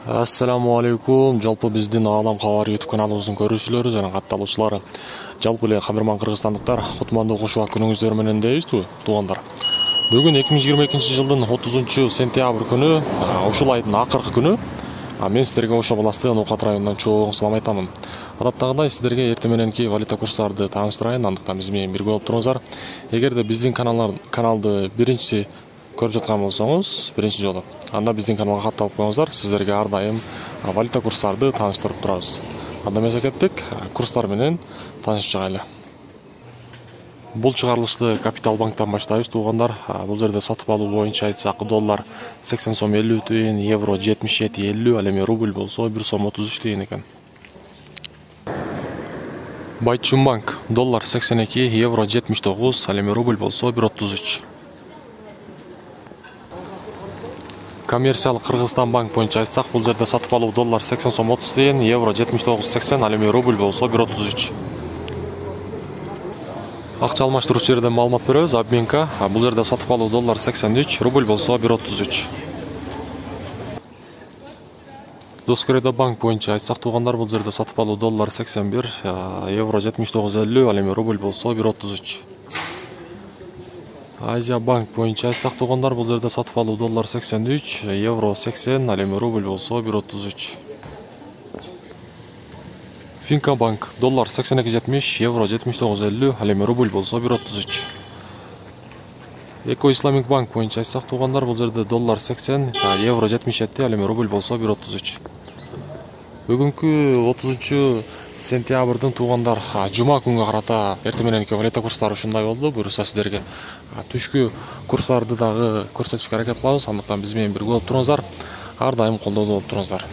Ассаламу алейкум. Жалпы биздин Аалам кабары YouTube каналыбыздын көрүүчүлөрү жана катталуучулары. Жалпы эле кадырман кыргызстандыктар, кутмандуу кошубак күнүңүздөр менен дейбизби, туугандар. Бүгүн 2022-жылдын 30-сентябрь күнү, ушул айдын акыркы күнү. Мен сиздерге Ошо Баластын Окат районунан чоң салам айтамын. Адаттагыдай сиздерге эртең мененки валюта курстарды тааныштырайын, андыктан биз менен бирге болуп туруңуздар. Эгерде биздин каналды биринчи көрүп жаткан болсоңуз, биринчи жолу, анда биздин каналга катталып коюңуздар. Сиздерге ар дайым валюта курстарды тааныштырып турабыз. Анда эмес кеттик, курстар менен таанышып чыгайлы. Бул чыгарылышты Капитал банктан баштайбыз, туугандар. Бул жерде сатып алуу боюнча айтсак, доллар 80 сом 50 тиен, евро 77.50, ал эми рубль болсо 1 сом 33 тиен экен. Байчумбанк доллар 82, евро 79, ал эми рубль болсо 1.33. Коммерциялык Кыргызстан банк боюнча айтсак, бул жерде сатып алуу доллар 80 сом 30 тиен, евро 79.80, ал эми рубль болсо 1.33. Акча алмаштыруучу жерден маалымат беребиз. Обменка бул жерде сатып алуу доллар 83, рубль болсо 1.33. Доскоредо банк боюнча айтсак, туугандар, бул жерде сатып алуу доллар 81, евро 79.50, ал эми рубль болсо 1.33. Азия банк боюнча айтсак, туугандар, бул жерде сатып алуу доллар 83, евро 80, ал эми рубль болсо 1.33. Финка банк доллар 82.70, евро 79.50, ал эми рубль болсо 1.33. Эко Исламик банк боюнча айтсак, туугандар, бул жерде доллар 80, евро 77, ал эми рубль болсо 1.33. Бүгүнкү 30-сентябрдын туугандар, жума күнгө карата эртең мененки валюта курстары ушундай болду. Буюрса сиздерге түшкү курстарды дагы көрсөтүшкө аракет кылабыз. Андыктан биз менен бирге болуп туруңуздар. Ар дайым колдоодо болуп туруңуздар.